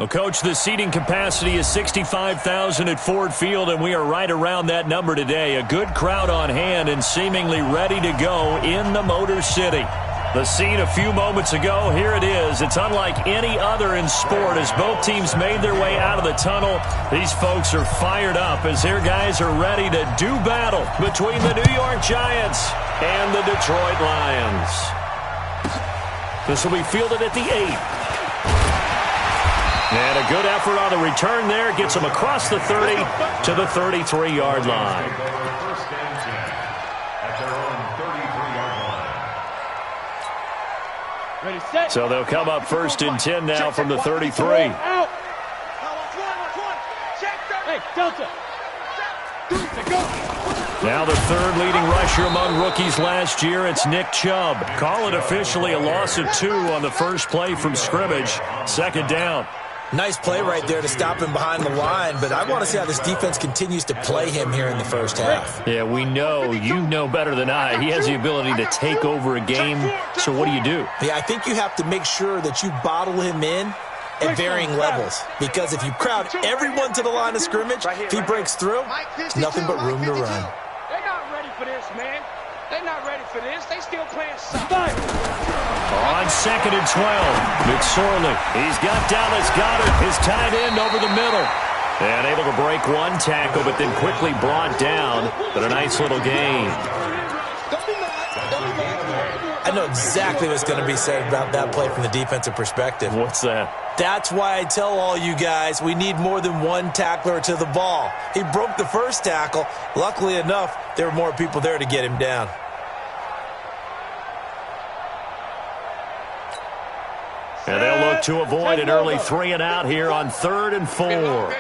Well, Coach, the seating capacity is 65,000 at Ford Field, and we are right around that number today. A good crowd on hand and seemingly ready to go in the Motor City. The scene a few moments ago, here it is. It's unlike any other in sport as both teams made their way out of the tunnel. These folks are fired up as their guys are ready to do battle between the New York Giants and the Detroit Lions. This will be fielded at the 8. And a good effort on the return there. Gets him across the 30 to the 33-yard line. So they'll come up first and 10 now from the 33. Now the third leading rusher among rookies last year, it's Nick Chubb. Call it officially a loss of 2 on the first play from scrimmage. Second down. Nice play right there to stop him behind the line, but I want to see how this defense continues to play him here in the first half. Yeah, we know. You know better than I. He has the ability to take over a game, so what do you do? Yeah, I think you have to make sure that you bottle him in at varying levels, because if you crowd everyone to the line of scrimmage, if he breaks through, it's nothing but room to run. They're not ready for this, man. They're not ready for this. They still playing soccer. On second and 12, McSorley. He's got Dallas Goedert, his tight end over the middle. And able to break one tackle, but then quickly brought down. But a nice little gain. I know exactly what's going to be said about that play from the defensive perspective. What's that? That's why I tell all you guys we need more than one tackler to the ball. He broke the first tackle. Luckily enough, there were more people there to get him down. And they'll look to avoid an early 3 and out here on 3rd and 4. Open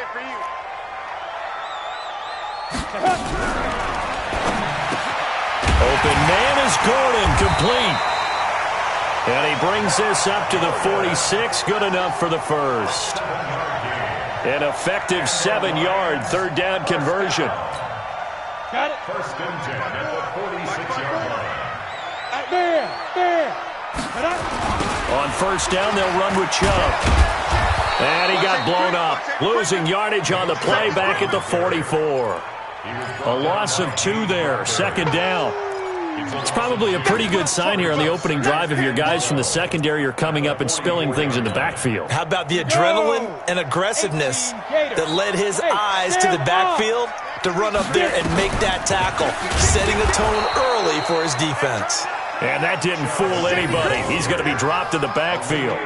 man is Gordon, complete. And he brings this up to the 46, good enough for the first. An effective 7-yard third down conversion. Got it. First and 10 at the 46-yard line. There. On first down, they'll run with Chubb. And he got blown up. Losing yardage on the play back at the 44. A loss of 2 there. Second down. It's probably a pretty good sign here on the opening drive if your guys from the secondary are coming up and spilling things in the backfield. How about the adrenaline and aggressiveness that led his eyes to the backfield to run up there and make that tackle, setting the tone early for his defense. And that didn't fool anybody. He's going to be dropped in the backfield.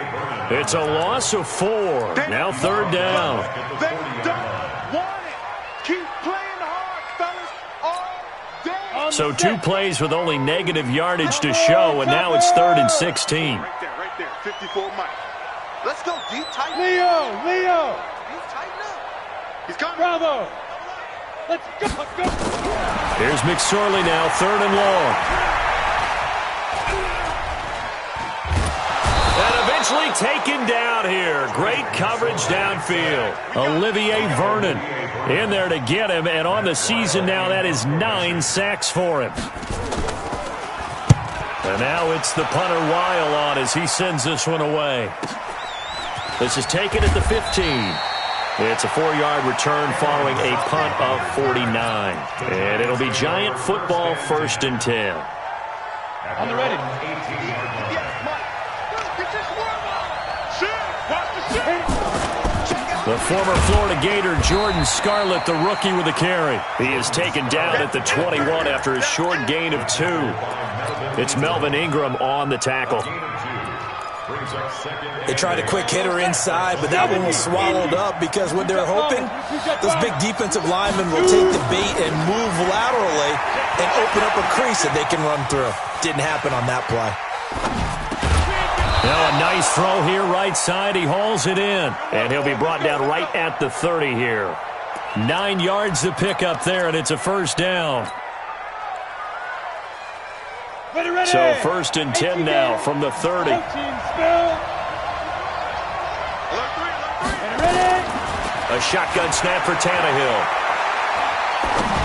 It's a loss of 4. Now third down. They don't want it. Keep playing hard, fellas, all day. So 2 plays with only negative yardage to show, and now it's 3rd and 16. Right there, 54 Mike. Let's go, deep, tight. Leo. Deep, tighten up. He's coming. Bravo. Let's go. Here's McSorley now, 3rd and long. And eventually taken down here. Great coverage downfield. Olivier Vernon in there to get him, and on the season now, that is 9 sacks for him. And now it's the punter Weil on as he sends this one away. This is taken at the 15. It's a 4-yard return following a punt of 49. And it'll be Giant football, 1st and 10. On the ready. The former Florida Gator, Jordan Scarlett, the rookie with the carry. He is taken down at the 21 after a short gain of 2. It's Melvin Ingram on the tackle. They tried a quick hitter inside, but that one was swallowed up because what they're hoping, those big defensive linemen will take the bait and move laterally and open up a crease that they can run through. Didn't happen on that play. Now a nice throw here, right side. He hauls it in, and he'll be brought down right at the 30 here. 9 yards to pick up there, and it's a first down. Ready. So 1st and 10 now from the 30. Ready. A shotgun snap for Tannehill.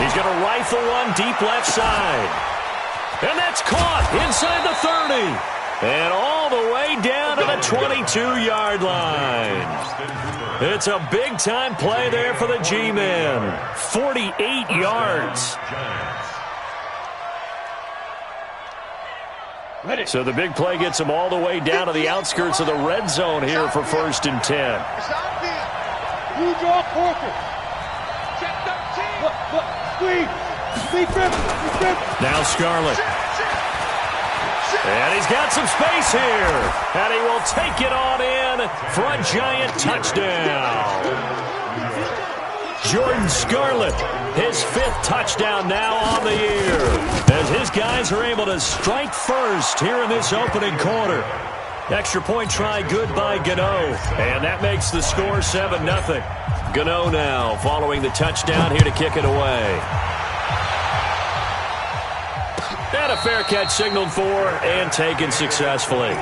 He's going to rifle one deep left side. And that's caught inside the 30. And all the way down to the 22-yard line. It's a big-time play there for the G-men. 48 yards. So the big play gets them all the way down to the outskirts of the red zone here for 1st and 10. You draw Corker. Look, squeeze. Now Scarlett. And he's got some space here. And he will take it on in for a giant touchdown. Jordan Scarlett, his 5th touchdown now on the year, as his guys are able to strike first here in this opening quarter. Extra point try good by Gano, and that makes the score 7-0. Gano now following the touchdown here to kick it away. And a fair catch signaled for and taken successfully.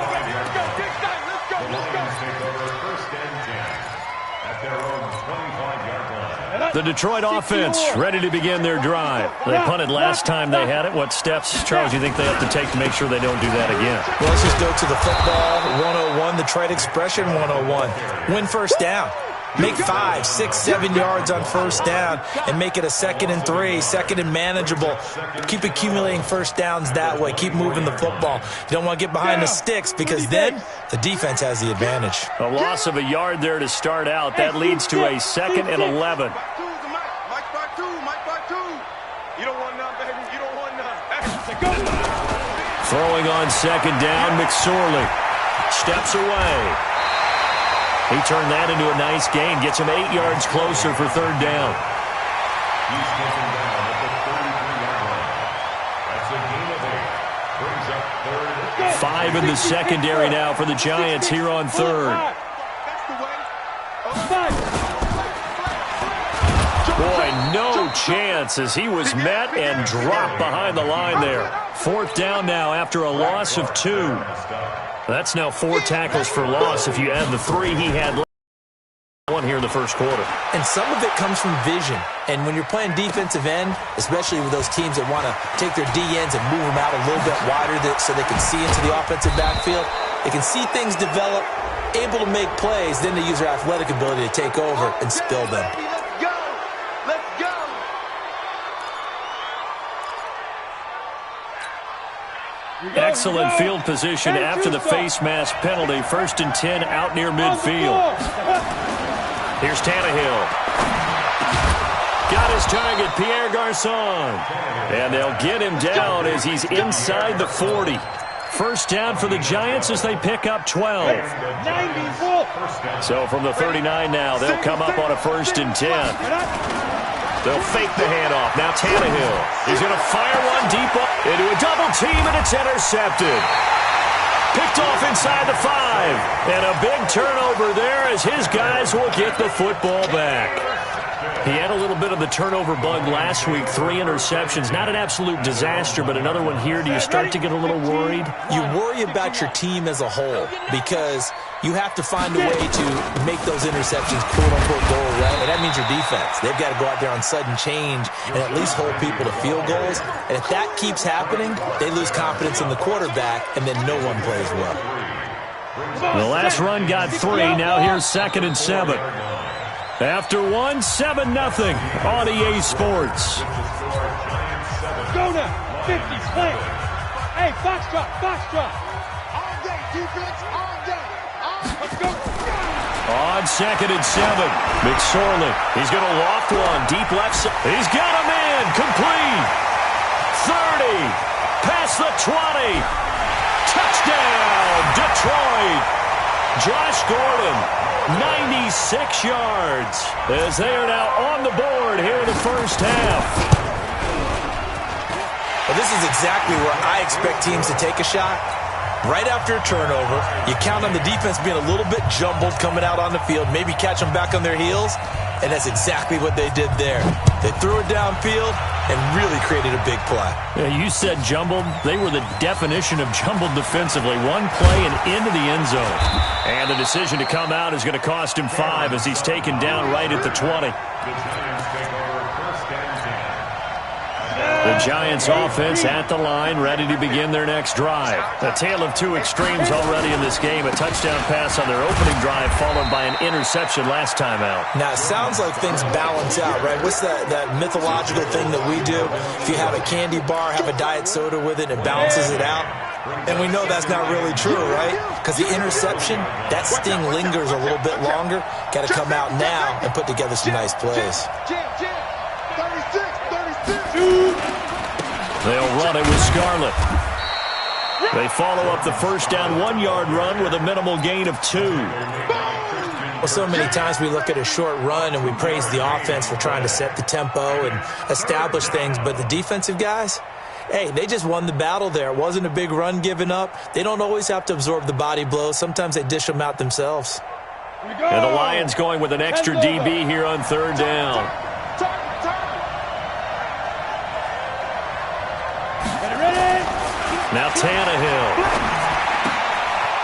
The Detroit offense ready to begin their drive. They punted last time they had it. What steps, Charles, you think they have to take to make sure they don't do that again? Well, let's just go to the football 101, the trade expression 101. Win first down. Make 5, 6, 7 yards on first down and make it a 2nd and 3, 2nd and manageable. Keep accumulating first downs that way. Keep moving the football. You don't want to get behind the sticks because then the defense has the advantage. A loss of a yard there to start out. That leads to a 2nd and 11. Throwing on 2nd down, McSorley steps away. He turned that into a nice gain. Gets him 8 yards closer for 3rd down. He's taken down at the 33-yard line. That's a gain of 8. Brings up 3rd. 5 in the secondary now for the Giants here on 3rd. Boy, no chance as he was met and dropped behind the line there. 4th down now after a loss of 2. That's now 4 tackles for loss if you add the 3 he had one here in the first quarter. And some of it comes from vision. And when you're playing defensive end, especially with those teams that want to take their D-ends and move them out a little bit wider so they can see into the offensive backfield, they can see things develop, able to make plays, then they use their athletic ability to take over and spill them. Excellent field position after the face mask penalty. 1st and 10 out near midfield. Here's Tannehill. Got his target, Pierre Garçon. And they'll get him down as he's inside the 40. First down for the Giants as they pick up 12. So from the 39 now, they'll come up on a 1st and 10. They'll fake the handoff. Now Tannehill. He's going to fire one deep into a double team, and it's intercepted. Picked off inside the 5. And a big turnover there as his guys will get the football back. He had a little bit of the turnover bug last week. 3 interceptions. Not an absolute disaster, but another one here. Do you start to get a little worried? You worry about your team as a whole because you have to find a way to make those interceptions, quote-unquote, go away. And that means your defense. They've got to go out there on sudden change and at least hold people to field goals. And if that keeps happening, they lose confidence in the quarterback, and then no one plays well. The last run got 3. Now here's 2nd and 7. After 1, 7-0 on EA Sports. Go now. 50, slant. Hey, box drop. All day, defense, all day. Let's go. On 2nd and 7, McSorley. He's going to loft one deep left side. He's got him in. Complete. 30. Past the 20. Touchdown, Detroit. Josh Gordon, 96 yards, as they are now on the board here in the first half. Well, this is exactly where I expect teams to take a shot. Right after a turnover, you count on the defense being a little bit jumbled coming out on the field, maybe catch them back on their heels, and that's exactly what they did there. They threw it downfield and really created a big play. Yeah, you said jumbled. They were the definition of jumbled defensively. One play and into the end zone. And the decision to come out is going to cost him 5 as he's taken down right at the 20. The Giants take over 1st and 10. The The Giants offense at the line, ready to begin their next drive. A tale of two extremes already in this game. A touchdown pass on their opening drive, followed by an interception last time out. Now, it sounds like things balance out, right? What's that mythological thing that we do? If you have a candy bar, have a diet soda with it, it balances it out. And we know that's not really true, right? Because the interception, that sting lingers a little bit longer. Got to come out now and put together some nice plays. 36. They'll run it with Scarlett. They follow up the first down 1-yard run with a minimal gain of 2. Well, so many times we look at a short run and we praise the offense for trying to set the tempo and establish things, but the defensive guys, hey, they just won the battle there. It wasn't a big run given up. They don't always have to absorb the body blows. Sometimes they dish them out themselves. And the Lions going with an extra DB here on third down. Now Tannehill.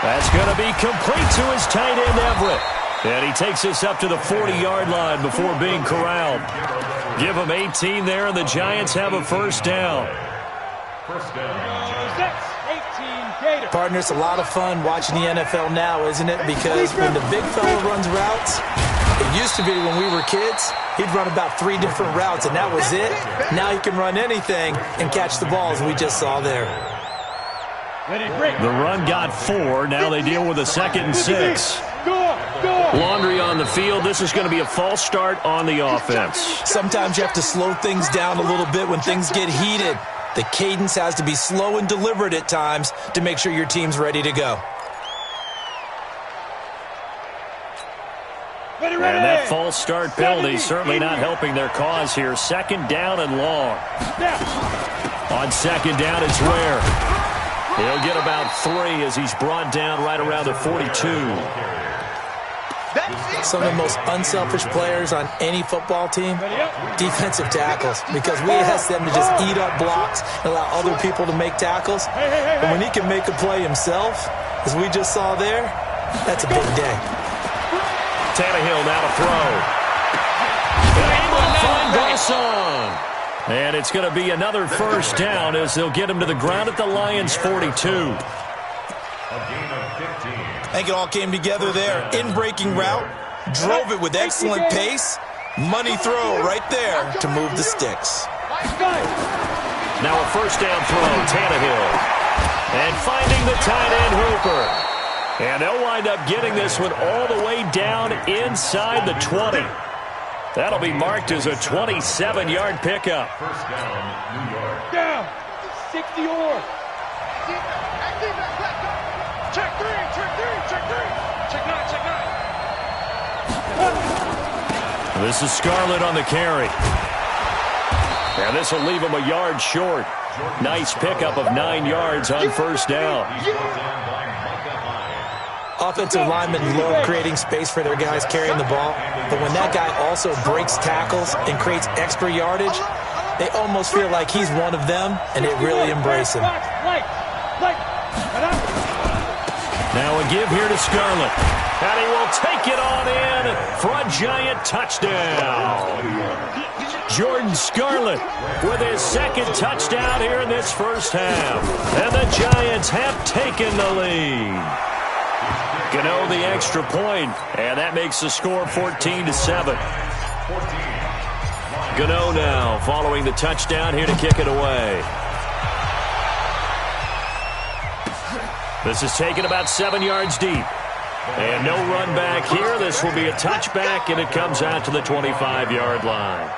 That's going to be complete to his tight end, Everett. And he takes us up to the 40-yard line before being corralled. Give him 18 there, and the Giants have a first down. Partner, it's a lot of fun watching the NFL now, isn't it? Because when the big fella runs routes, it used to be when we were kids, he'd run about 3 different routes, and that was it. Now he can run anything and catch the ball, as we just saw there. The run got 4. Now they deal with a 2nd and 6. Laundry on the field. This is going to be a false start on the offense. Sometimes you have to slow things down a little bit when things get heated. The cadence has to be slow and deliberate at times to make sure your team's ready to go. And that false start penalty certainly not helping their cause here. 2nd down and long. On 2nd down, it's Ware. He'll get about 3 as he's brought down right around the 42. Some of the most unselfish players on any football team, defensive tackles, because we ask them to just eat up blocks and allow other people to make tackles. But when he can make a play himself, as we just saw there, that's a big day. Tannehill now to throw. Able to find Garcon. And it's going to be another first down as they'll get him to the ground at the Lions' 42. I think it all came together there. In-breaking route, drove it with excellent pace. Money throw right there to move the sticks. Now a first down throw, Tannehill. And finding the tight end Hooper. And they'll wind up getting this one all the way down inside the 20. That'll be marked as a 27-yard pickup. First down, New York. Down. 60 or. Check 3. Check 9. This is Scarlett on the carry. And this will leave him a yard short. Nice pickup of 9 yards on first down. Offensive linemen love creating space for their guys carrying the ball, but when that guy also breaks tackles and creates extra yardage, they almost feel like he's one of them, and they really embrace him. Now a give here to Scarlett. And he will take it on in for a Giant touchdown. Jordan Scarlett with his 2nd touchdown here in this first half. And the Giants have taken the lead. Gano the extra point, and that makes the score 14-7. Gano now following the touchdown here to kick it away. This is taken about 7 yards deep. And no run back here. This will be a touchback, and it comes out to the 25-yard line.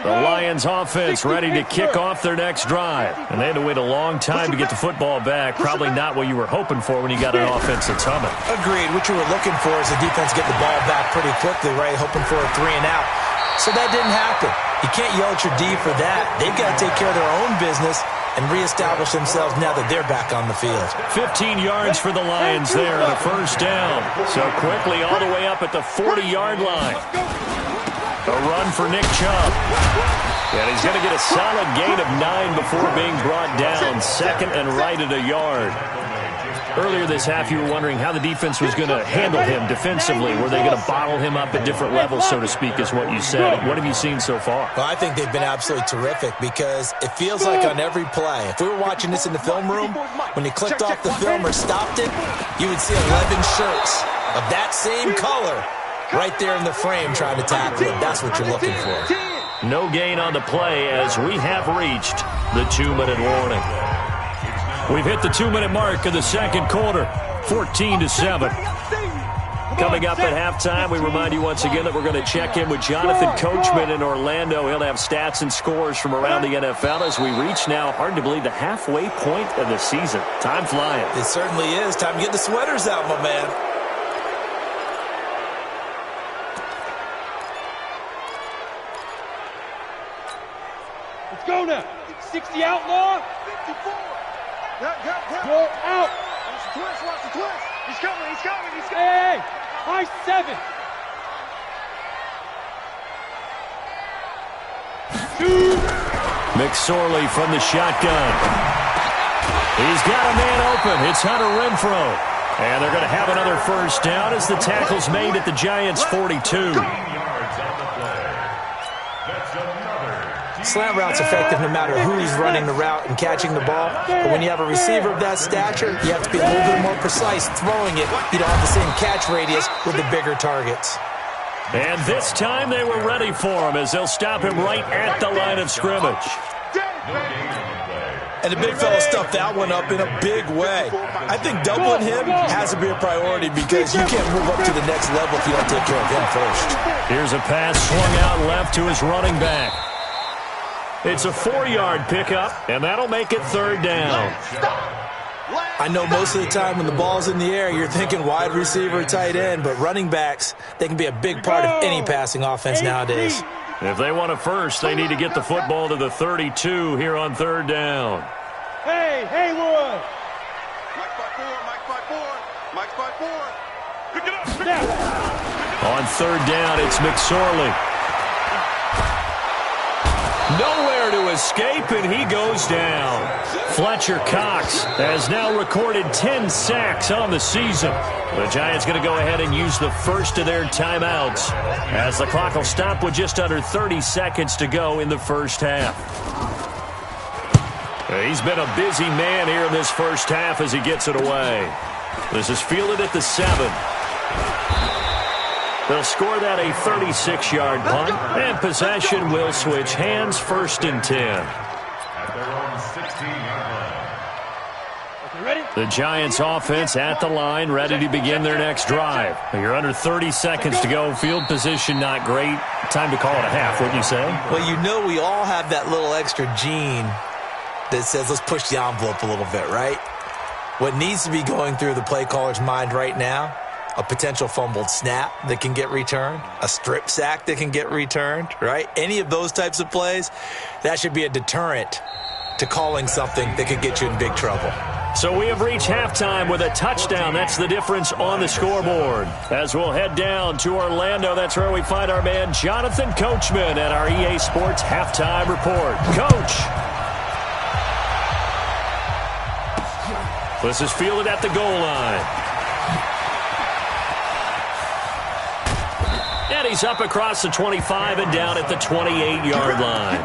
The Lions offense ready to kick off their next drive. And they had to wait a long time to get the football back. Probably not what you were hoping for when you got an offense that's humming. Agreed. What you were looking for is the defense get the ball back pretty quickly, right? Hoping for a 3 and out. So that didn't happen. You can't yell at your D for that. They've got to take care of their own business and reestablish themselves now that they're back on the field. 15 yards for the Lions there on a first down. So quickly all the way up at the 40-yard line. A run for Nick Chubb. And he's going to get a solid gain of 9 before being brought down. 2nd and right at a yard. Earlier this half, you were wondering how the defense was going to handle him defensively. Were they going to bottle him up at different levels, so to speak, is what you said. What have you seen so far? Well, I think they've been absolutely terrific because it feels like on every play, if we were watching this in the film room, when you clicked off the film or stopped it, you would see 11 shirts of that same color right there in the frame trying to tackle him. That's what you're looking for. No gain on the play as we have reached the 2-minute warning. We've hit the 2-minute mark of the second quarter, 14-7. Coming up at halftime, we remind you once again that we're going to check in with Jonathan Coachman in Orlando. He'll have stats and scores from around the NFL as we reach now, hard to believe, the halfway point of the season. Time flying. It certainly is. Time to get the sweaters out, my man. Let's go now. 60 outlaw. 54. Yeah. Go out. Watch the twist. He's coming. Hey, high 7. 2. McSorley from the shotgun. He's got a man open. It's Hunter Renfrow. And they're going to have another first down as the tackle's made at the Giants' 42. Slant route's effective no matter who's running the route and catching the ball. But when you have a receiver of that stature, you have to be a little bit more precise throwing it. You don't have the same catch radius with the bigger targets. And this time they were ready for him as they'll stop him right at the line of scrimmage. And the big fella stuffed that one up in a big way. I think doubling him has to be a priority because you can't move up to the next level if you don't take care of him first. Here's a pass swung out left to his running back. It's a 4-yard pickup, and that'll make it third down. I know most of the time when the ball's in the air, you're thinking wide receiver, tight end, but running backs, they can be a big part of any passing offense nowadays. If they want a first, they need to get the football to the 32 here on third down. Hey, Haywood. Mike's by four. Pick it up. Snap. On third down, it's McSorley. Nowhere to escape, and he goes down. Fletcher Cox has now recorded 10 sacks on the season. The Giants going to go ahead and use the first of their timeouts as the clock will stop with just under 30 seconds to go in the first half. He's been a busy man here in this first half as he gets it away. This is fielded at the 7. They'll score that a 36-yard punt, and possession will switch hands, 1st and 10. At their own 16-yard line. Okay, ready? The Giants offense at the line, ready to begin their next drive. You're under 30 seconds to go. Field position not great. Time to call it a half, wouldn't you say? Well, you know we all have that little extra gene that says let's push the envelope a little bit, right? What needs to be going through the play caller's mind right now, a potential fumbled snap that can get returned, a strip sack that can get returned, right? Any of those types of plays, that should be a deterrent to calling something that could get you in big trouble. So we have reached halftime with a touchdown. That's the difference on the scoreboard. As we'll head down to Orlando, that's where we find our man Jonathan Coachman at our EA Sports Halftime Report. Coach. This is fielded at the goal line. And he's up across the 25 and down at the 28-yard line.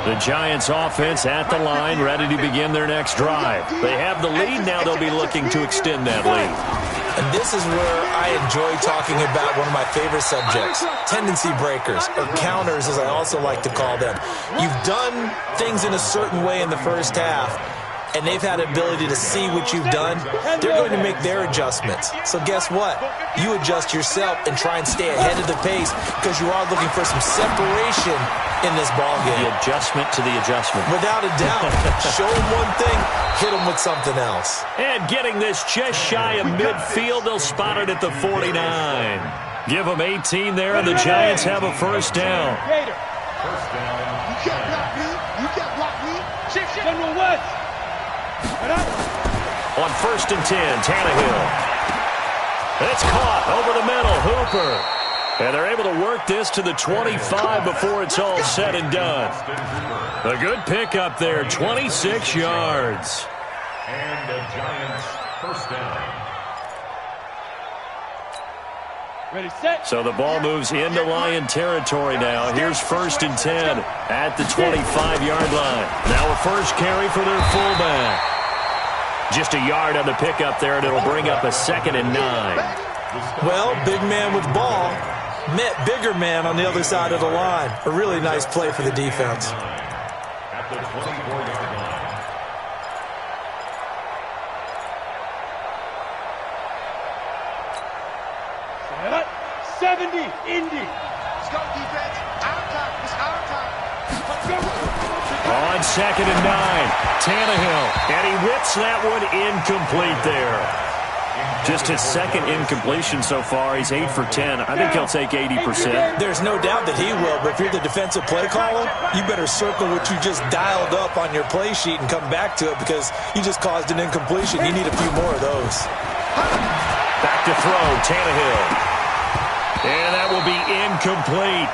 The Giants offense at the line, ready to begin their next drive. They have the lead. Now they'll be looking to extend that lead. And this is where I enjoy talking about one of my favorite subjects, tendency breakers, or counters as I also like to call them. You've done things in a certain way in the first half, and they've had the ability to see what you've done. They're going to make their adjustments. So guess what? You adjust yourself and try and stay ahead of the pace because you are looking for some separation in this ball game. The adjustment to the adjustment. Without a doubt. Show them one thing, hit them with something else. And getting this just shy of midfield, they'll spot it at the 49. Give them 18 there, and the Giants have a first down. First down. You can't block me. You can't block me. General West. On 1st and 10, Tannehill. It's caught over the middle. Hooper. And they're able to work this to the 25 before it's all said and done. A good pickup there, 26 yards. And the Giants first down. Ready, set. So the ball moves into Lion territory now. Here's 1st and 10 at the 25-yard line. Now a first carry for their fullback. Just a yard on the pickup there, and it'll bring up a 2nd and 9. Well, big man with ball met bigger man on the other side of the line. A really nice play for the defense. At the 24-yard line. 70, Indy. Let's go, defense. Our time. It's our time. Let's go. On 2nd and 9, Tannehill. And he whips that one incomplete there. Just his 2nd incompletion so far. He's 8 for 10. I think he'll take 80%. There's no doubt that he will, but if you're the defensive play caller, you better circle what you just dialed up on your play sheet and come back to it because you just caused an incompletion. You need a few more of those. Back to throw, Tannehill. And that will be incomplete.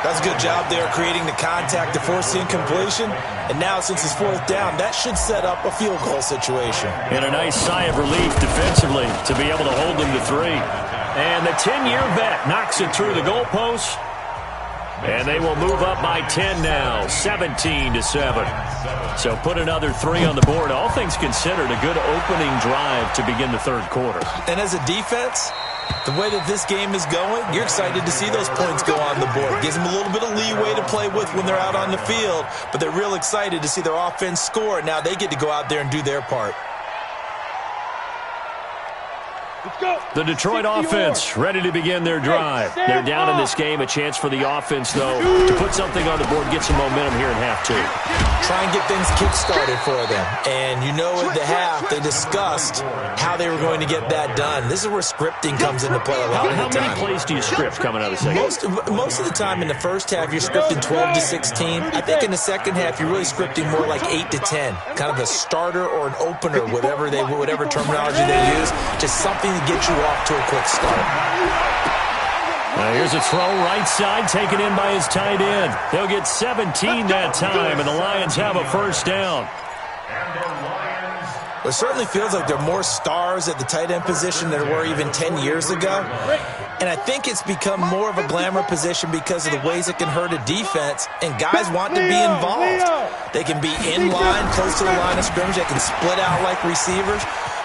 That's a good job there creating the contact to force the incompletion. And now since it's 4th down, that should set up a field goal situation. And a nice sigh of relief defensively to be able to hold them to 3. And the 10-year vet knocks it through the goalpost. And they will move up by 10 now, 17-7. So put another 3 on the board. All things considered, a good opening drive to begin the 3rd quarter. And as a defense, the way that this game is going, you're excited to see those points go on the board. Gives them a little bit of leeway to play with when they're out on the field, but they're real excited to see their offense score. Now they get to go out there and do their part. Let's go. The Detroit offense ready to begin their drive. They're down in this game. A chance for the offense, though, to put something on the board, get some momentum here in half 2. Try and get things kick-started for them. And you know at the half, they discussed how they were going to get that done. This is where scripting comes into play a lot of the time. How many plays do you script coming out of the second? Most of the time in the first half, you're scripting 12 to 16. I think in the second half, you're really scripting more like 8 to 10. Kind of a starter or an opener, whatever terminology they use. Just something to get you off to a quick start. Now here's a throw right side taken in by his tight end. They'll get 17 that time, and the Lions have a first down. Well, it certainly feels like there are more stars at the tight end position than there were even 10 years ago. And I think it's become more of a glamour position because of the ways it can hurt a defense, and guys want to be involved. They can be in line, close to the line of scrimmage. They can split out like receivers.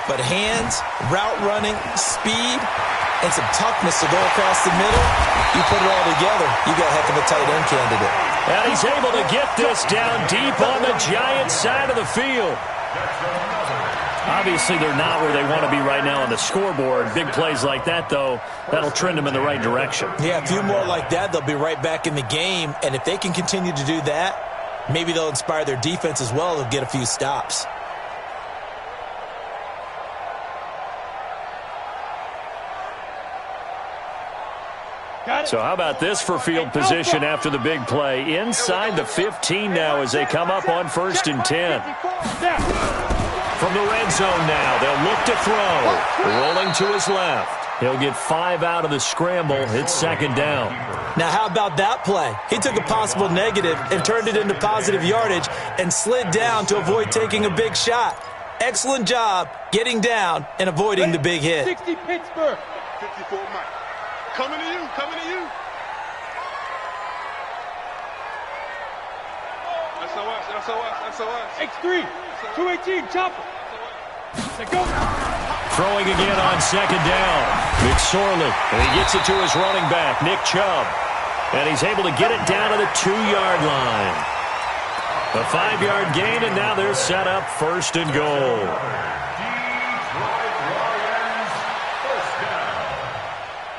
But hands, route running, speed, and some toughness to go across the middle, you put it all together, you got a heck of a tight end candidate. And he's able to get this down deep on the Giants side of the field. Obviously, they're not where they want to be right now on the scoreboard. Big plays like that, though, that'll trend them in the right direction. Yeah, a few more like that, they'll be right back in the game. And if they can continue to do that, maybe they'll inspire their defense as well. They'll get a few stops. So how about this for field position after the big play? Inside the 15 now as they come up on 1st and 10. From the red zone now, they'll look to throw. Rolling to his left. He'll get 5 out of the scramble. It's 2nd down. Now, how about that play? He took a possible negative and turned it into positive yardage and slid down to avoid taking a big shot. Excellent job getting down and avoiding the big hit. 60 Pittsburgh. 54 Mike. Coming to you, coming to you. SOS. X3, 218, chopper. Let's go. Throwing again on 2nd down. McSorley, and he gets it to his running back, Nick Chubb. And he's able to get it down to the 2-yard line. A 5-yard gain, and now they're set up 1st and goal.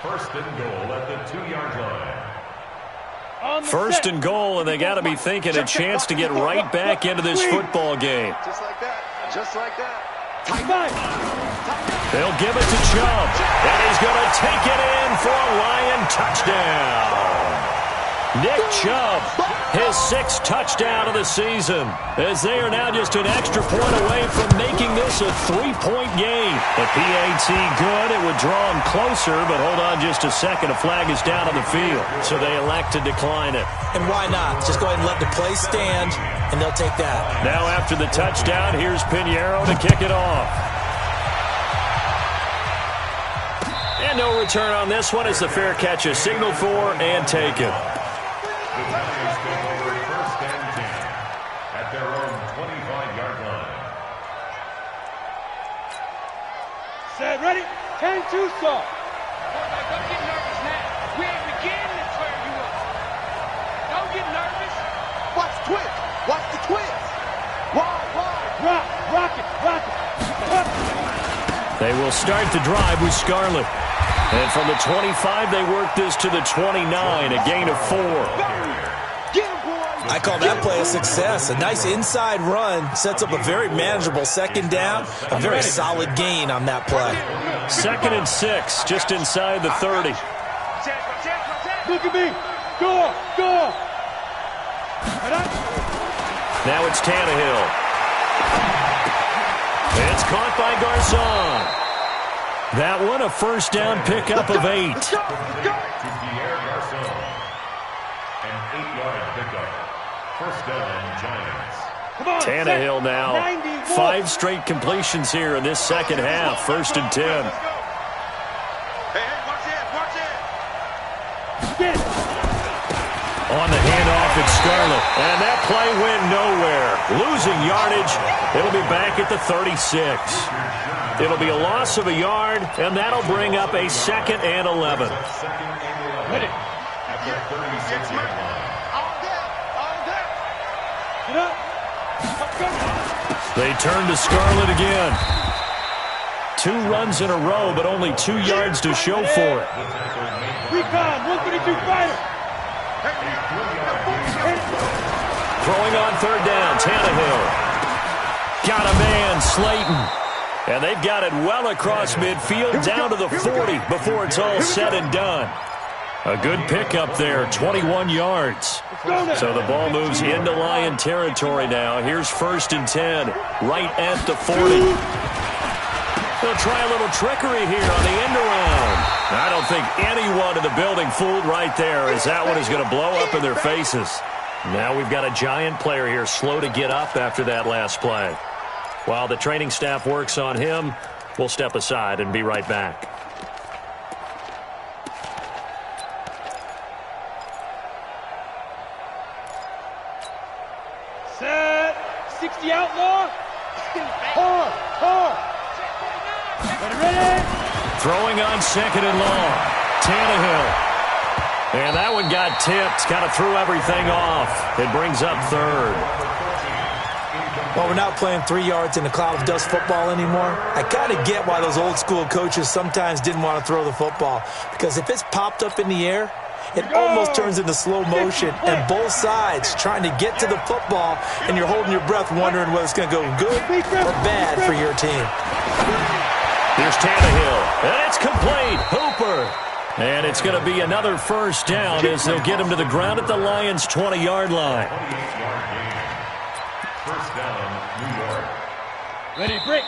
First and goal at the 2-yard line. 1st and goal, and they got to be thinking a chance to get right back into this football game. Just like that. Just like that. They'll give it to Chubb, and he's going to take it in for a Lion touchdown. Nick Chubb, his 6th touchdown of the season, as they are now just an extra point away from making this a 3-point game. The PAT good. It would draw them closer, but hold on just a second. A flag is down on the field, so they elect to decline it. And why not? Just go ahead and let the play stand, and they'll take that. Now after the touchdown, here's Pinheiro to kick it off. And no return on this one as the fair catch is signaled for and taken. The Giants take over 1st and 10 at their own 25-yard line. Set, ready? 10-2 start. Don't get nervous now. We ain't beginning to turn you up. Don't get nervous. Watch the twist. Watch the twist. Wide. Rock it. They will start the drive with Scarlett. And from the 25, they work this to the 29, a gain of 4. I call that play a success. A nice inside run sets up a very manageable 2nd down. A very solid gain on that play. 2nd and 6, just inside the 30. Look at me. Go. Now it's Tannehill. It's caught by Garcon. That one, a 1st down pickup of 8. To BTR Garcon. An 8-yard pickup. 1st down, Giants. Come on, Tannehill now. 91. 5 straight completions here in this 2nd half. 1st and 10. Hey, watch it. Get it. On the handoff, it's Scarlett. And that play went nowhere. Losing yardage. It'll be back at the 36. It'll be a loss of a yard, and that'll bring up a 2nd and 11. Ready. At the 36-yard line. Get up. They turn to Scarlett again. 2 runs in a row, but only 2 yards to show for it. Recon, 132 fighter. Throwing on 3rd down, Tannehill. Got a man, Slayton. And they've got it well across midfield, down to the 40 before it's all said and done. A good pickup there, 21 yards. So the ball moves into Lion territory now. Here's 1st and 10, right at the 40. They'll try a little trickery here on the end around. I don't think anyone in the building fooled right there, as that one is going to blow up in their faces. Now we've got a Giant player here slow to get up after that last play. While the training staff works on him, we'll step aside and be right back. Set. 60 outlaw. Hard. Ready. Throwing on 2nd and long. Tannehill. And that one got tipped. Kind of threw everything off. It brings up 3rd. Well, we're not playing 3 yards in a cloud of dust football anymore. I kind of get why those old school coaches sometimes didn't want to throw the football. Because if it's popped up in the air, it almost turns into slow motion. And both sides trying to get to the football, and you're holding your breath wondering whether it's going to go good or bad for your team. Here's Tannehill. And it's complete. Hooper. And it's going to be another 1st down as they'll get him to the ground at the Lions' 20-yard line. 28-yard gain. 1st down, New York. Ready, break.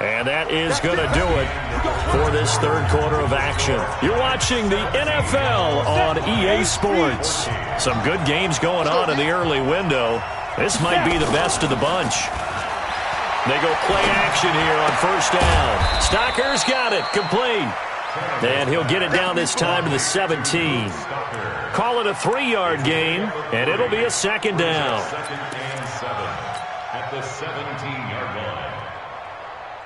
And that is going to do it for this 3rd quarter of action. You're watching the NFL on EA Sports. Some good games going on in the early window. This might be the best of the bunch. They go play action here on 1st down. Stocker's got it, complete. And he'll get it down this time to the 17. Call it a 3-yard gain, and it'll be a 2nd down. 2nd and 7 at the 17-yard line.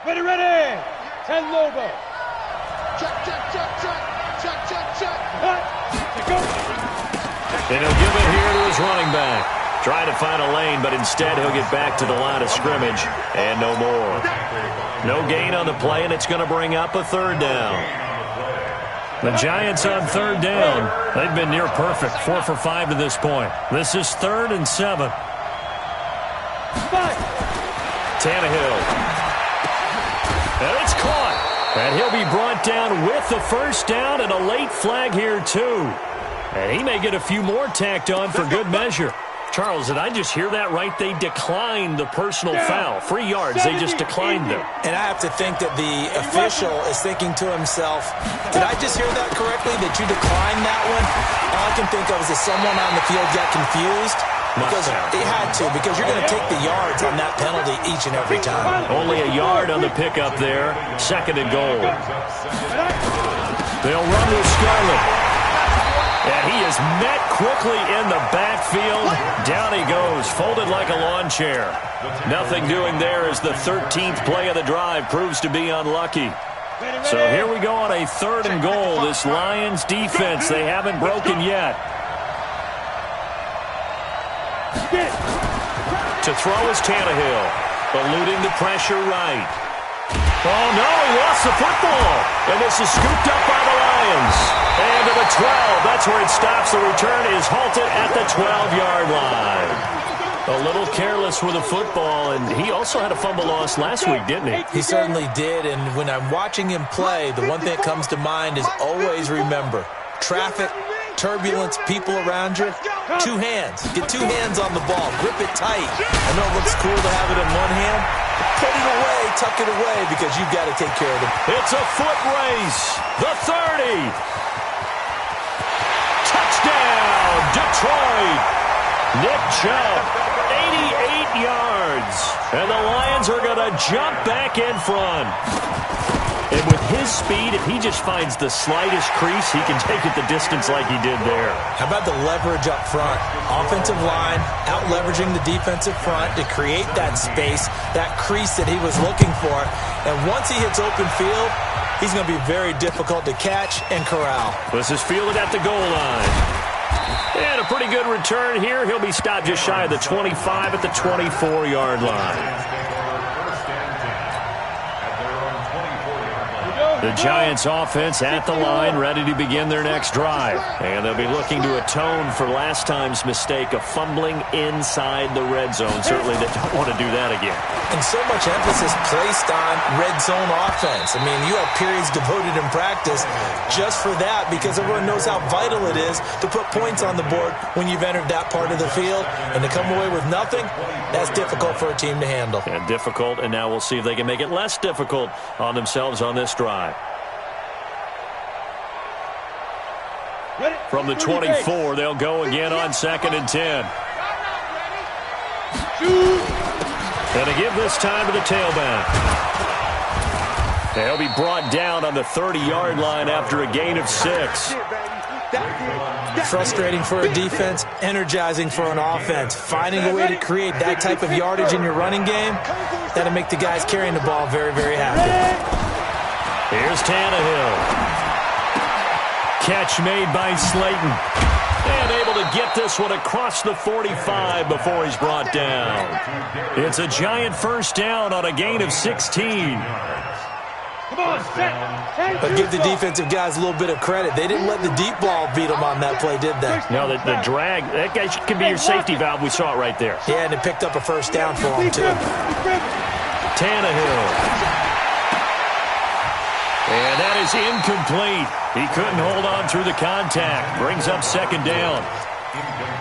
Ready. 10 Lobo. Check. Go. And he'll give it here to his running back. Trying to find a lane, but instead he'll get back to the line of scrimmage. And no more. No gain on the play, and it's going to bring up a 3rd down. The Giants on 3rd down. They've been near perfect, 4 for 5 to this point. This is 3rd and 7. Tannehill. And it's caught. And he'll be brought down with the 1st down and a late flag here, too. And he may get a few more tacked on for good measure. Charles, did I just hear that right? They declined the personal foul. 3 yards, they just declined them. And I have to think that the official is thinking to himself, did I just hear that correctly, that you declined that one? All I can think of is that someone on the field got confused. Because he had to, because you're going to take the yards on that penalty each and every time. Only a yard on the pickup there. 2nd and goal. They'll run with Scarlett. And he is met quickly in the backfield. Down he goes, folded like a lawn chair. Nothing doing there as the 13th play of the drive proves to be unlucky. So here we go on a 3rd and goal. This Lions defense, they haven't broken yet. To throw is Tannehill, eluding the pressure right. Oh, no, he lost the football. And this is scooped up by the Lions. And to the 12, that's where it stops. The return is halted at the 12-yard line. A little careless with the football, and he also had a fumble loss last week, didn't he? He certainly did, and when I'm watching him play, the one thing that comes to mind is always remember, traffic, turbulence, people around you, 2 hands. Get 2 hands on the ball. Grip it tight. I know it looks cool to have it in one hand. Put it away, tuck it away, because you've got to take care of it. It's a foot race. The 30. Touchdown, Detroit. Nick Chubb, 88 yards. And the Lions are going to jump back in front. And with his speed, if he just finds the slightest crease, he can take it the distance like he did there. How about the leverage up front? Offensive line out-leveraging the defensive front to create that space, that crease that he was looking for. And once he hits open field, he's going to be very difficult to catch and corral. This is fielded at the goal line. And a pretty good return here. He'll be stopped just shy of the 25 at the 24-yard line. The Giants offense at the line, ready to begin their next drive. And they'll be looking to atone for last time's mistake of fumbling inside the red zone. Certainly they don't want to do that again. And so much emphasis placed on red zone offense. I mean, you have periods devoted in practice just for that, because everyone knows how vital it is to put points on the board when you've entered that part of the field. And to come away with nothing, that's difficult for a team to handle. And difficult, and now we'll see if they can make it less difficult on themselves on this drive. From the 24, they'll go again on 2nd and 10. And to give this time to the tailback. They'll be brought down on the 30-yard line after a gain of 6. Frustrating for a defense, energizing for an offense. Finding a way to create that type of yardage in your running game, that'll make the guys carrying the ball very, very happy. Here's Tannehill. Catch made by Slayton. And able to get this one across the 45 before he's brought down. It's a giant first down on a gain of 16. But give the defensive guys a little bit of credit. They didn't let the deep ball beat them on that play, did they? No, the drag, that guy can be your safety valve. We saw it right there. Yeah, and it picked up a first down for him, too. Tannehill. And that is incomplete. He couldn't hold on through the contact. Brings up 2nd down.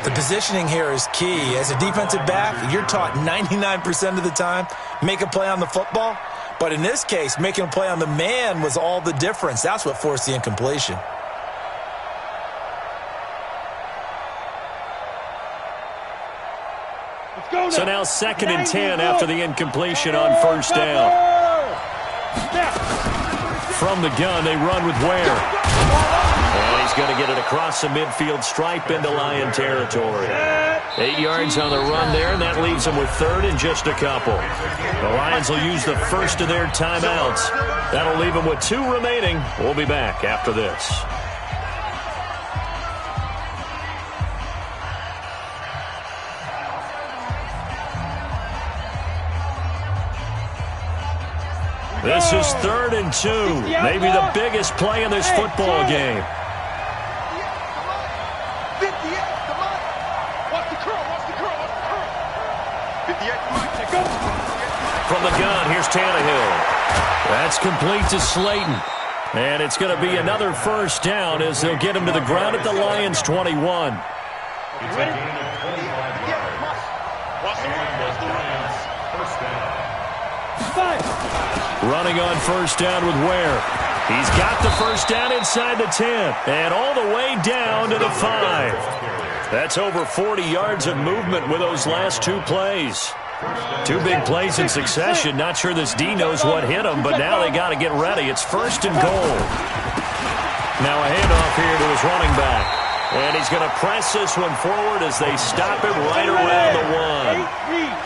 The positioning here is key. As a defensive back, you're taught 99% of the time, make a play on the football. But in this case, making a play on the man was all the difference. That's what forced the incompletion. So now 2nd and 10 after the incompletion on first down. From the gun, they run with Ware. And he's going to get it across the midfield stripe into Lion territory. 8 yards on the run there, and that leaves them with 3rd and just a couple. The Lions will use the first of their timeouts. That'll leave them with 2 remaining. We'll be back after this. This is 3rd and 2. Maybe the biggest play in this football game. 58, come on. Watch the curl, watch the curl, watch the curl. 58, come on. From the gun, here's Tannehill. That's complete to Slayton. And it's going to be another first down as they'll get him to the ground at the Lions' 21. It's a gain of 25 yards. And the Lions first down. Running on first down with Ware. He's got the first down inside the 10 and all the way down to the 5. That's over 40 yards of movement with those last two plays. Two big plays in succession. Not sure this D knows what hit him, but now they got to get ready. It's first and goal. Now a handoff here to his running back. And he's going to press this one forward as they stop him right around the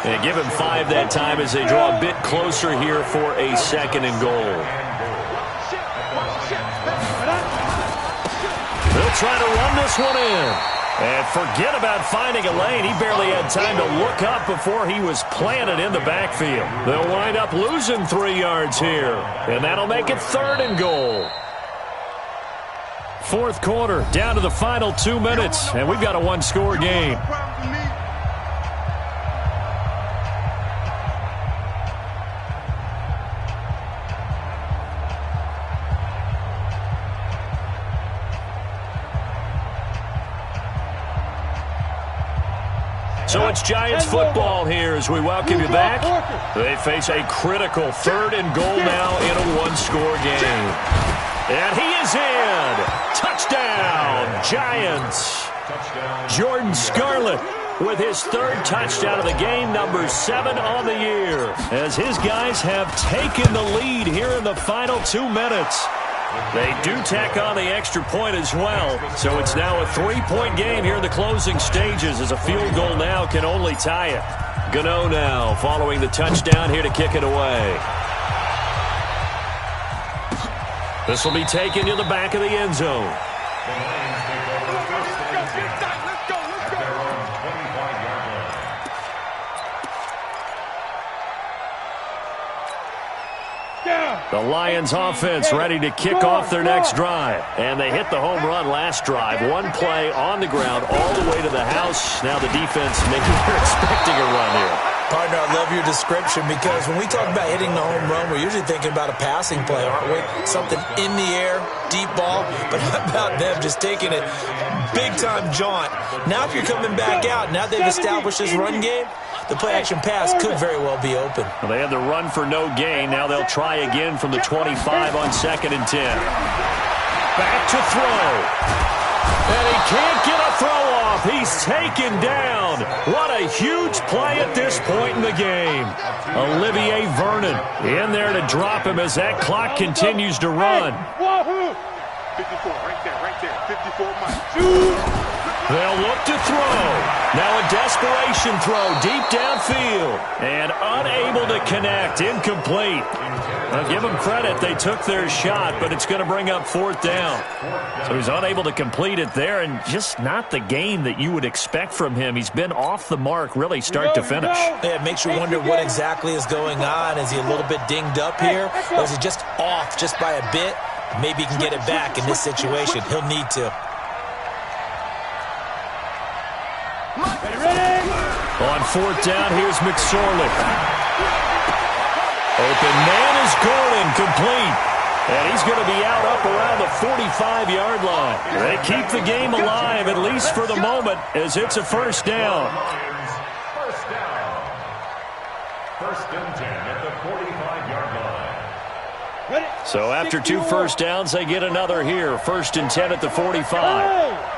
1. And give him 5 that time as they draw a bit closer here for a second and goal. They'll try to run this one in. And forget about finding a lane. He barely had time to look up before he was planted in the backfield. They'll wind up losing 3 yards here. And that'll make it third and goal. Fourth quarter, down to the final 2 minutes. And we've got a one-score game. So it's Giants football here as we welcome you back. They face a critical third and goal now in a one-score game. And he is in. Touchdown, Giants. Jordan Scarlett with his third touchdown of the game, number 7 on the year, as his guys have taken the lead here in the final 2 minutes. They do tack on the extra point as well, so it's now a 3-point game here in the closing stages as a field goal now can only tie it. Gano now following the touchdown here to kick it away. This will be taken to the back of the end zone. The Lions offense ready to kick off their next drive. And they hit the home run last drive. One play on the ground all the way to the house. Now the defense maybe they're expecting a run here. Partner, I love your description because when we talk about hitting the home run, we're usually thinking about a passing play, aren't we? Something in the air, deep ball. But how about them just taking it big-time jaunt? Now if you're coming back out, now they've established this run game, the play-action pass could very well be open. Well, they had the run for no gain. Now they'll try again from the 25 on 2nd and 10. Back to throw. And he can't get a throw off. He's taken down. What a huge play at this point in the game. Olivier Vernon in there to drop him as that clock continues to run. 54, right there. 54 miles. They'll look to throw. Now a desperation throw deep downfield. And unable to connect. Incomplete. I'll give them credit. They took their shot, but it's going to bring up 4th down. So he's unable to complete it there, and just not the game that you would expect from him. He's been off the mark really start to finish. Yeah, it makes you wonder what exactly is going on. Is he a little bit dinged up here? Or is he just off just by a bit? Maybe he can get it back in this situation. He'll need to. On 4th down, here's McSorley. Open man is Gordon, complete. And he's going to be out up around the 45-yard line. They keep the game alive, at least for the moment, as it's a first down. First down. 1st and 10 at the 45-yard line. So after 2 first downs, they get another here. 1st and 10 at the 45.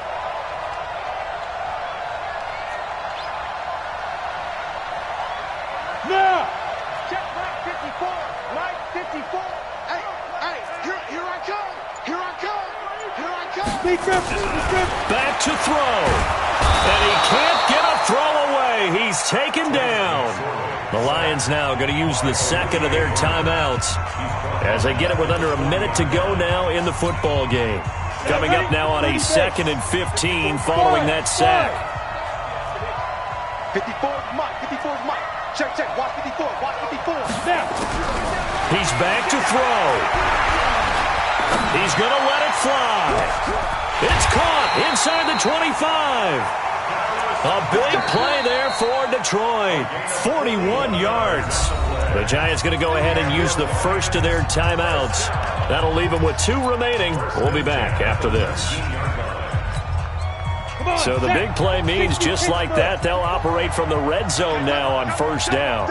Back to throw. And he can't get a throw away. He's taken down. The Lions now going to use the second of their timeouts as they get it with under a minute to go now in the football game. Coming up now on a 2nd and 15 following that sack. 54 is Mike. 54 is Mike. Check. Watch 54. Watch 54. Now. He's back to throw. He's going to let it fly. It's caught inside the 25. A big play there for Detroit. 41 yards. The Giants going to go ahead and use the first of their timeouts. That'll leave them with 2 remaining. We'll be back after this. So the big play means just like that, they'll operate from the red zone now on first down.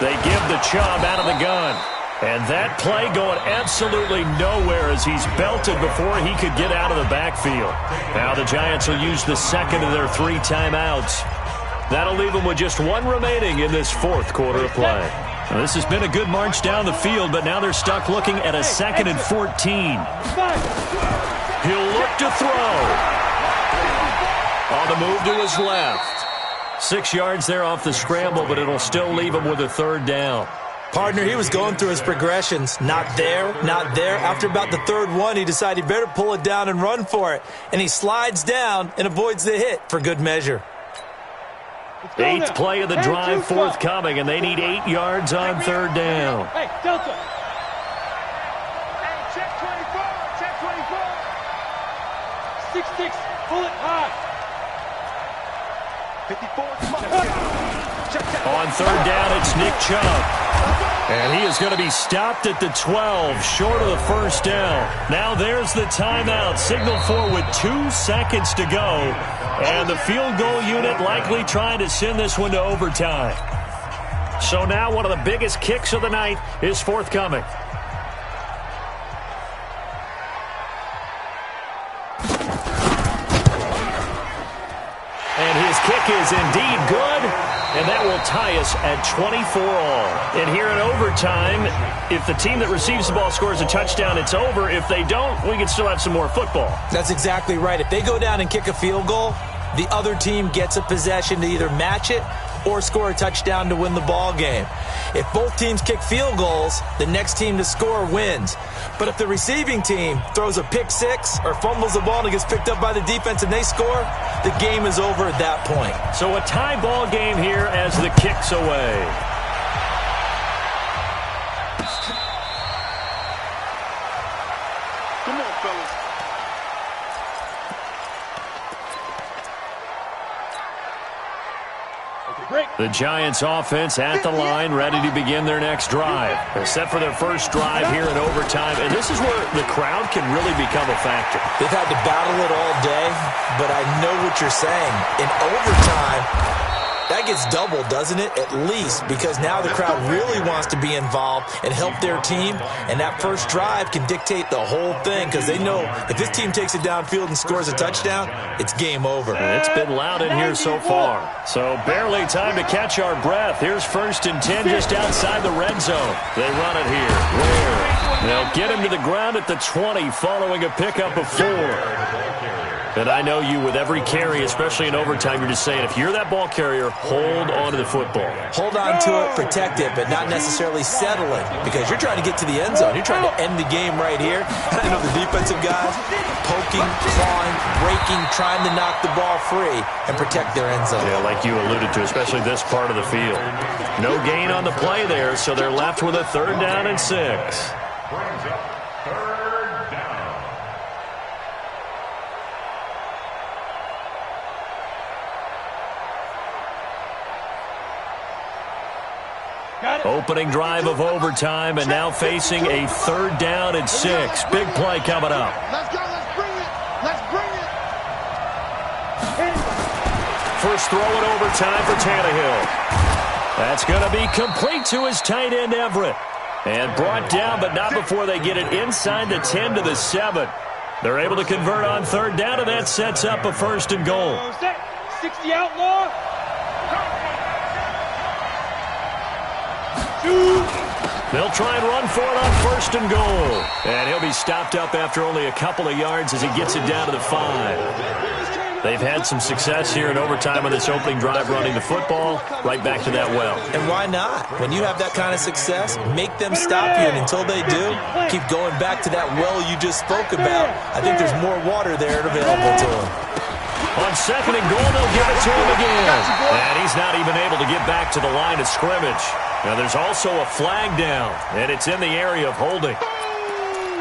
They give the Chubb out of the gun. And that play going absolutely nowhere as he's belted before he could get out of the backfield. Now the Giants will use the second of their 3 timeouts. That'll leave them with just 1 remaining in this 4th quarter of play. Now, this has been a good march down the field, but now they're stuck looking at a 2nd and 14. He'll look to throw. On the move to his left. 6 yards there off the scramble, but it'll still leave him with a 3rd down. Partner, he was going through his progressions. Not there, not there. After about the 3rd one, he decided he better pull it down and run for it. And he slides down and avoids the hit for good measure. 8th play of the drive forthcoming, and they need 8 yards on 3rd down. Hey, Delta. Hey, check 24. Check 24. 6-6. Pull it high. 54. On 3rd down, it's Nick Chubb. And he is going to be stopped at the 12, short of the 1st down. Now there's the timeout, signaled for with 2 seconds to go. And the field goal unit likely trying to send this one to overtime. So now one of the biggest kicks of the night is forthcoming. And his kick is indeed good, and that will tie us at 24 all. And here in overtime, if the team that receives the ball scores a touchdown, it's over. If they don't, we can still have some more football. That's exactly right. If they go down and kick a field goal, the other team gets a possession to either match it or score a touchdown to win the ball game. If both teams kick field goals, the next team to score wins. But if the receiving team throws a pick 6 or fumbles the ball and it gets picked up by the defense and they score, the game is over at that point. So a tie ball game here as the kick's away. Come on, fellas. The Giants offense at the line, ready to begin their next drive. They're set for their first drive here in overtime, and this is where the crowd can really become a factor. They've had to battle it all day, but I know what you're saying. In overtime, that gets doubled, doesn't it? At least, because now the crowd really wants to be involved and help their team, and that first drive can dictate the whole thing because they know if this team takes it downfield and scores a touchdown, it's game over. It's been loud in here so far. So barely time to catch our breath. Here's 1st and 10 just outside the red zone. They run it here. Where? They'll get him to the ground at the 20 following a pickup of 4. And I know you, with every carry, especially in overtime, you're just saying, if you're that ball carrier, hold on to the football. Hold on to it, protect it, but not necessarily settling because you're trying to get to the end zone. You're trying to end the game right here. And I know the defensive guys poking, clawing, breaking, trying to knock the ball free and protect their end zone. Yeah, like you alluded to, especially this part of the field. No gain on the play there, so they're left with a 3rd down and 6. Brings up 3rd down. Opening drive of overtime, and now facing a 3rd down and 6. Big play coming up. Let's go. Let's bring it. Let's bring it. First throw in overtime for Tannehill. That's going to be complete to his tight end, Everett. And brought down, but not before they get it inside the 10 to the 7. They're able to convert on 3rd down, and that sets up a 1st and goal. 60 outlaw. They'll try and run for it on 1st and goal. And he'll be stopped up after only a couple of yards as he gets it down to the 5. They've had some success here in overtime on this opening drive running the football right back to that well. And why not? When you have that kind of success, make them stop you, and until they do, keep going back to that well you just spoke about. I think there's more water there available to them. On 2nd and goal, they'll give it to him again. And he's not even able to get back to the line of scrimmage. Now, there's also a flag down, and it's in the area of holding.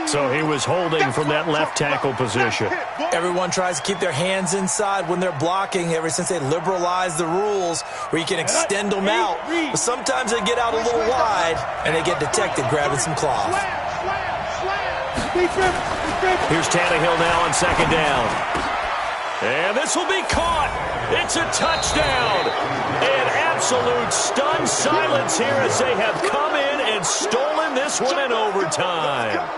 So he was holding from that left tackle position. Everyone tries to keep their hands inside when they're blocking ever since they liberalized the rules where you can extend them out. But sometimes they get out a little wide and they get detected grabbing some cloth. Here's Tannehill now on second down. And this will be caught. It's a touchdown. An absolute stunned silence here as they have come in and stolen this one in overtime.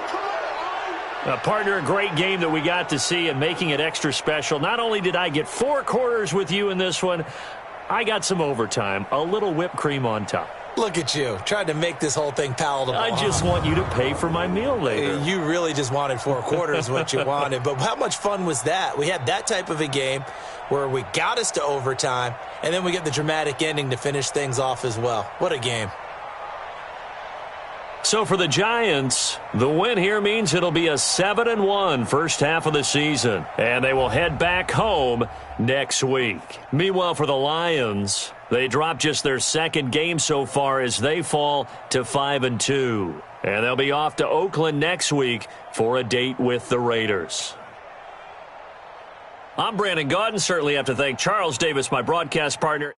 Partner, a great game that we got to see and making it extra special. Not only did I get 4 quarters with you in this one, I got some overtime, a little whipped cream on top. Look at you, trying to make this whole thing palatable. I just want you to pay for my meal later. You really just wanted 4 quarters what you wanted. But how much fun was that? We had that type of a game where we got us to overtime, and then we get the dramatic ending to finish things off as well. What a game. So for the Giants, the win here means it'll be a 7-1 first half of the season, and they will head back home next week. Meanwhile, for the Lions, they dropped just their second game so far as they fall to 5-2. And they'll be off to Oakland next week for a date with the Raiders. I'm Brandon Gaudin. Certainly have to thank Charles Davis, my broadcast partner.